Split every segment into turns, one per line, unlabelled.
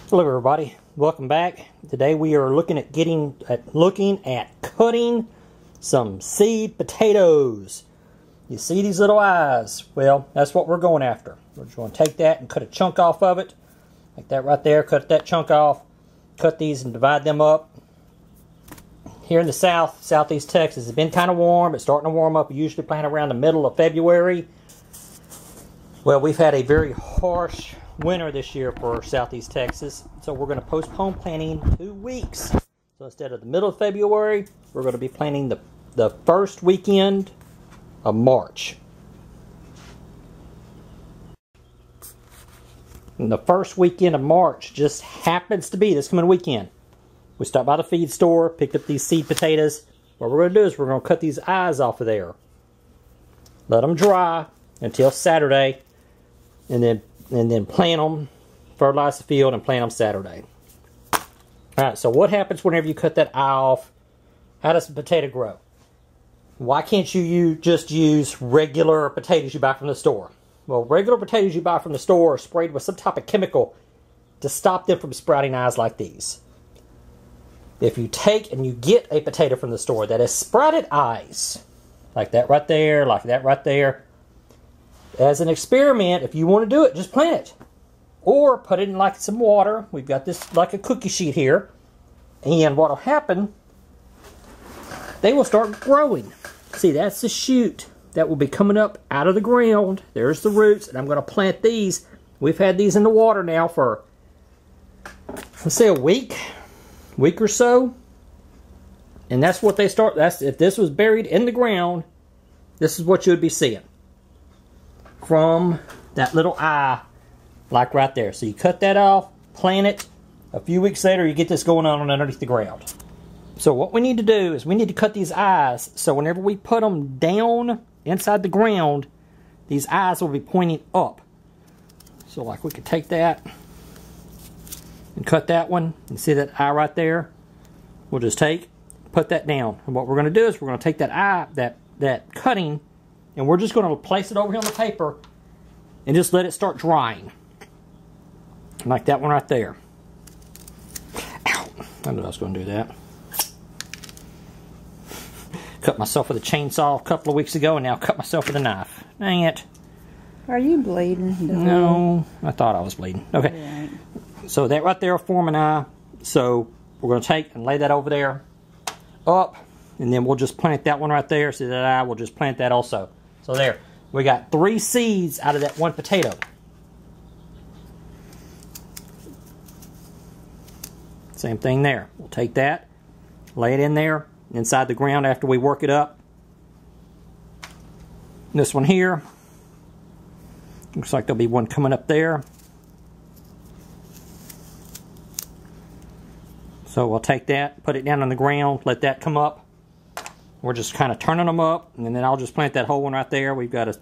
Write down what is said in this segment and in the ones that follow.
Hello everybody, welcome back. Today we are looking at cutting some seed potatoes. You see these little eyes? Well, that's what we're going after. We're just going to take that and cut a chunk off of it. Like that right there, cut that chunk off. Cut these and divide them up. Here in the southeast Texas, it's been kind of warm. It's starting to warm up. We usually plant around the middle of February. Well, we've had a very harsh winter this year for southeast Texas, so we're going to postpone planting 2 weeks. So instead of the middle of February, we're going to be planting the first weekend of March. And the first weekend of March just happens to be this coming weekend. We stopped by the feed store, picked up these seed potatoes. What we're going to do is we're going to cut these eyes off of there. Let them dry until Saturday, and then plant them, fertilize the field, and plant them Saturday. Alright, so what happens whenever you cut that eye off? How does a potato grow? Why can't you just use regular potatoes you buy from the store? Well, regular potatoes you buy from the store are sprayed with some type of chemical to stop them from sprouting eyes like these. If you take and you get a potato from the store that has sprouted eyes, like that right there, like that right there, as an experiment, if you want to do it, just plant it. Or put it in like some water. We've got this like a cookie sheet here. And what will happen, they will start growing. See, that's the shoot that will be coming up out of the ground. There's the roots, and I'm going to plant these. We've had these in the water now for, let's say, a week or so. And that's what they start. That's if this was buried in the ground, this is what you would be seeing from that little eye, like right there. So you cut that off, plant it. A few weeks later, you get this going on underneath the ground. So what we need to do is we need to cut these eyes, so whenever we put them down inside the ground, these eyes will be pointing up. So like we could take that and cut that one, and see that eye right there? We'll just put that down. And what we're going to do is we're going to take that eye, that cutting, and we're just going to place it over here on the paper and just let it start drying. Like that one right there. Ow! I knew I was going to do that. Cut myself with a chainsaw a couple of weeks ago, and now cut myself with a knife. Dang it.
Are you bleeding?
No, I thought I was bleeding. Okay.
Right.
So that right there will form an eye. So we're going to take and lay that over there, up, and then we'll just plant that one right there. See that eye? We'll just plant that also. So there. We got 3 seeds out of that one potato. Same thing there. We'll take that, lay it in there, inside the ground after we work it up. This one here, looks like there'll be one coming up there. So we'll take that, put it down on the ground, let that come up. We're just kind of turning them up, and then I'll just plant that whole one right there. We've got a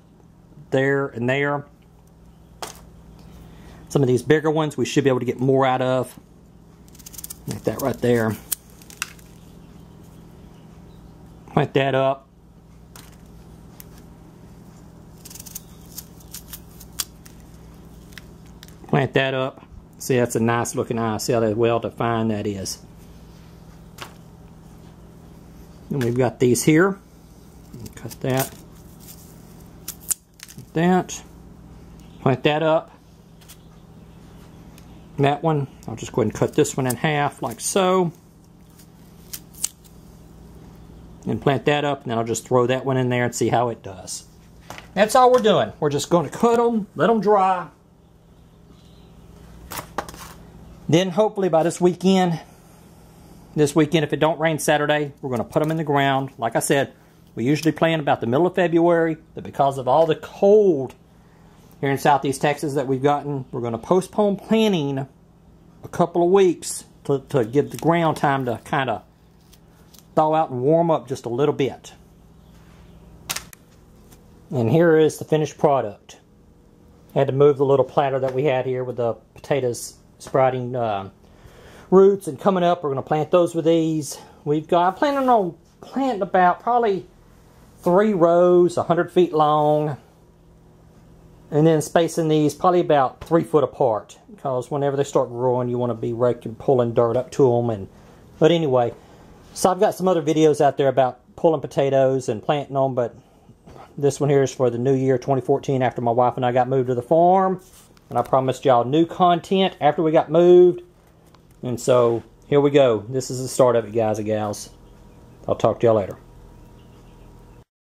there and there. Some of these bigger ones we should be able to get more out of. Like that right there. Plant that up. Plant that up. See, that's a nice looking eye. See how well defined that is. And we've got these here. Cut that. Like that. Plant that up. That one, I'll just go ahead and cut this one in half like so. And plant that up, and then I'll just throw that one in there and see how it does. That's all we're doing. We're just going to cut them, let them dry. Then hopefully by this weekend, if it don't rain Saturday, we're going to put them in the ground. Like I said, we usually plant about the middle of February, but because of all the cold here in southeast Texas that we've gotten, we're going to postpone planting a couple of weeks to give the ground time to kind of thaw out and warm up just a little bit. And here is the finished product. I had to move the little platter that we had here with the potatoes sprouting roots and coming up. We're going to plant those with these. I'm planning on planting about probably 3 rows, 100 feet long. And then spacing these probably about 3 foot apart, because whenever they start growing, you want to be raking, pulling dirt up to them. But anyway, so I've got some other videos out there about pulling potatoes and planting them, but this one here is for the new year 2014 after my wife and I got moved to the farm. And I promised y'all new content after we got moved. And so here we go. This is the start of it, guys and gals. I'll talk to y'all later.